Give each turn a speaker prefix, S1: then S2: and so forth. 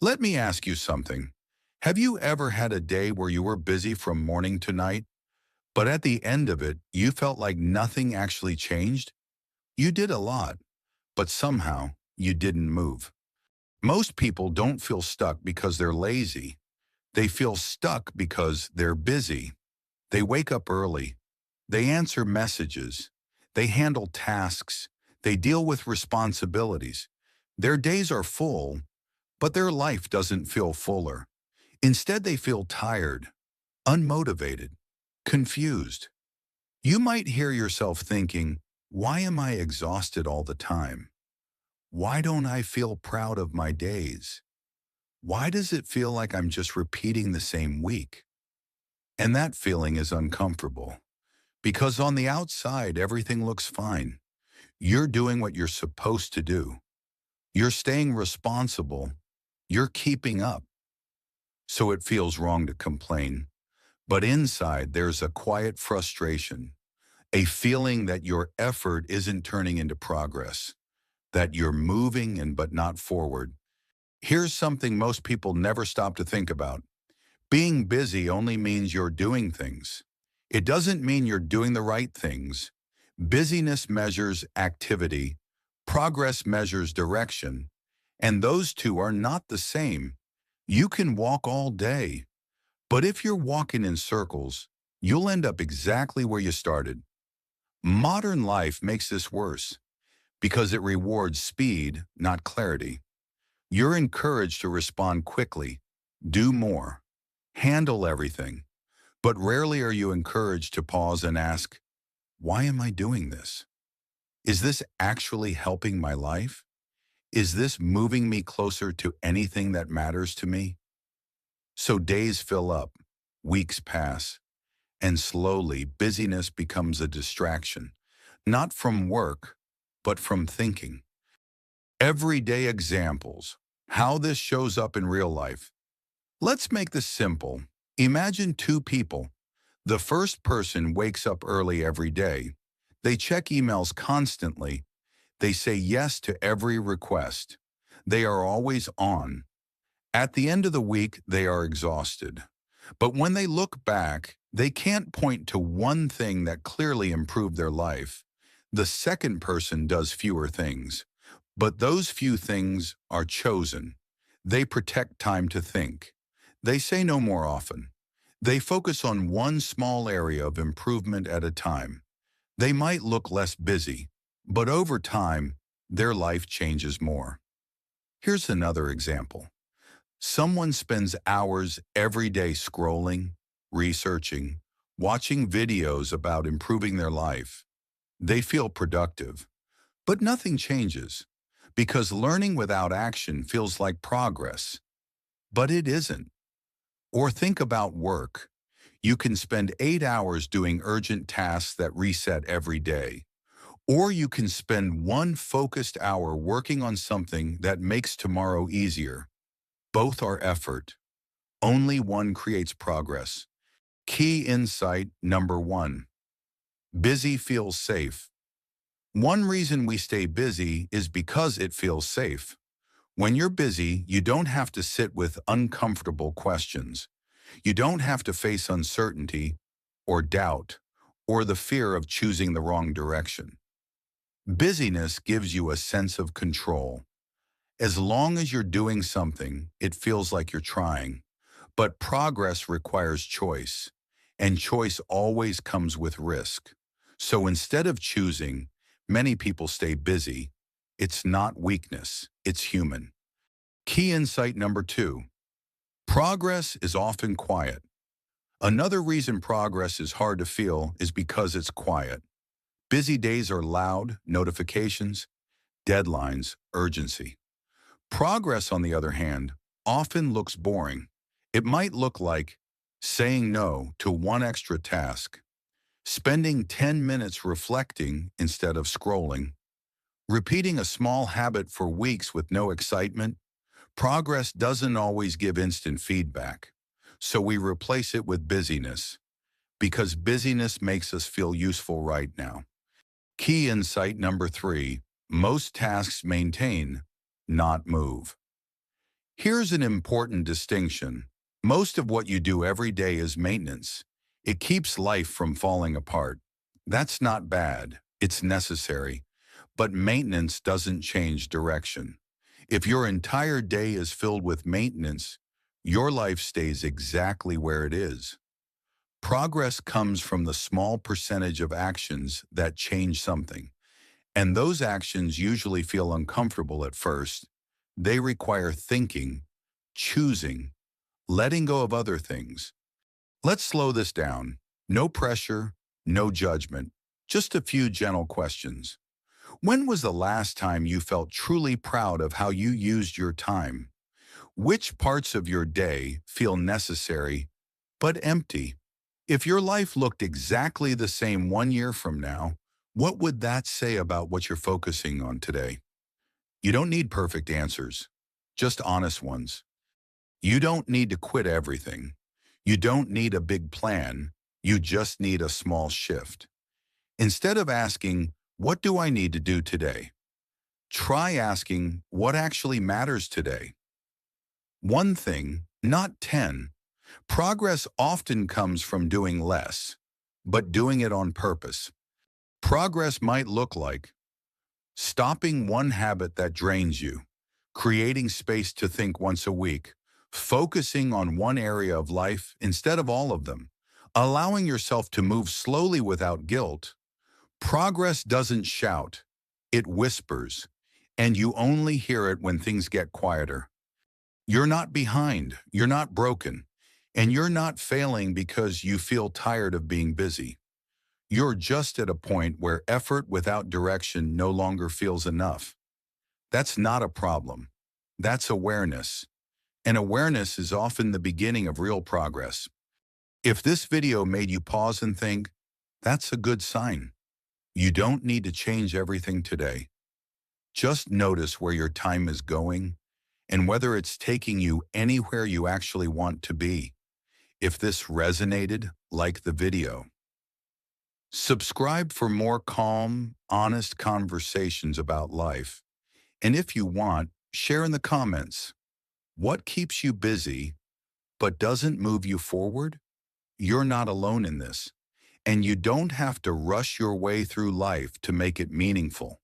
S1: Let me ask you something. Have you ever had a day where you were busy from morning to night, but at the end of it, you felt like nothing actually changed? You did a lot, but somehow you didn't move. Most people don't feel stuck because they're lazy. They feel stuck because they're busy. They wake up early. They answer messages. They handle tasks. They deal with responsibilities. Their days are full, but their life doesn't feel fuller. Instead, they feel tired, unmotivated, confused. You might hear yourself thinking, why am I exhausted all the time? Why don't I feel proud of my days? Why does it feel like I'm just repeating the same week? And that feeling is uncomfortable because on the outside, everything looks fine. You're doing what you're supposed to do. You're staying responsible. You're keeping up. So it feels wrong to complain. But inside, there's a quiet frustration, a feeling that your effort isn't turning into progress, that you're moving and but not forward. Here's something most people never stop to think about. Being busy only means you're doing things. It doesn't mean you're doing the right things. Busyness measures activity, progress measures direction, and those two are not the same. You can walk all day, but if you're walking in circles, you'll end up exactly where you started. Modern life makes this worse because it rewards speed, not clarity. You're encouraged to respond quickly, do more, handle everything, but rarely are you encouraged to pause and ask, why am I doing this? Is this actually helping my life? Is this moving me closer to anything that matters to me? So days fill up, weeks pass, and slowly busyness becomes a distraction, not from work, but from thinking. Everyday examples, how this shows up in real life. Let's make this simple. Imagine two people. The first person wakes up early every day. They check emails constantly. They say yes to every request. They are always on. At the end of the week, they are exhausted. But when they look back, they can't point to one thing that clearly improved their life. The second person does fewer things, but those few things are chosen. They protect time to think. They say no more often. They focus on one small area of improvement at a time. They might look less busy, but over time, their life changes more. Here's another example. Someone spends hours every day scrolling, researching, watching videos about improving their life. They feel productive, but nothing changes because learning without action feels like progress, but it isn't. Or think about work. You can spend 8 hours doing urgent tasks that reset every day. Or you can spend one focused hour working on something that makes tomorrow easier. Both are effort. Only one creates progress. Key insight number one. Busy feels safe. One reason we stay busy is because it feels safe. When you're busy, you don't have to sit with uncomfortable questions. You don't have to face uncertainty or doubt or the fear of choosing the wrong direction. Busyness gives you a sense of control. As long as you're doing something, it feels like you're trying. But progress requires choice, and choice always comes with risk. So instead of choosing, many people stay busy. It's not weakness, it's human. Key insight number two. Progress is often quiet. Another reason progress is hard to feel is because it's quiet. Busy days are loud, notifications, deadlines, urgency. Progress, on the other hand, often looks boring. It might look like saying no to one extra task, spending 10 minutes reflecting instead of scrolling, repeating a small habit for weeks with no excitement. Progress doesn't always give instant feedback, so we replace it with busyness, because busyness makes us feel useful right now. Key insight number three, most tasks maintain, not move. Here's an important distinction. Most of what you do every day is maintenance. It keeps life from falling apart. That's not bad. It's necessary. But maintenance doesn't change direction. If your entire day is filled with maintenance, your life stays exactly where it is. Progress comes from the small percentage of actions that change something. And those actions usually feel uncomfortable at first. They require thinking, choosing, letting go of other things. Let's slow this down. No pressure, no judgment, just a few gentle questions. When was the last time you felt truly proud of how you used your time? Which parts of your day feel necessary but empty? If your life looked exactly the same 1 year from now, what would that say about what you're focusing on today? You don't need perfect answers, just honest ones. You don't need to quit everything. You don't need a big plan. You just need a small shift. Instead of asking, what do I need to do today? Try asking, what actually matters today? One thing, not 10. Progress often comes from doing less, but doing it on purpose. Progress might look like stopping one habit that drains you, creating space to think once a week, focusing on one area of life instead of all of them, allowing yourself to move slowly without guilt. Progress doesn't shout, it whispers, and you only hear it when things get quieter. You're not behind, you're not broken, and you're not failing because you feel tired of being busy. You're just at a point where effort without direction no longer feels enough. That's not a problem. That's awareness. And awareness is often the beginning of real progress. If this video made you pause and think, that's a good sign. You don't need to change everything today. Just notice where your time is going and whether it's taking you anywhere you actually want to be. If this resonated, like the video. Subscribe for more calm, honest conversations about life. And if you want, share in the comments. What keeps you busy but doesn't move you forward? You're not alone in this. And you don't have to rush your way through life to make it meaningful.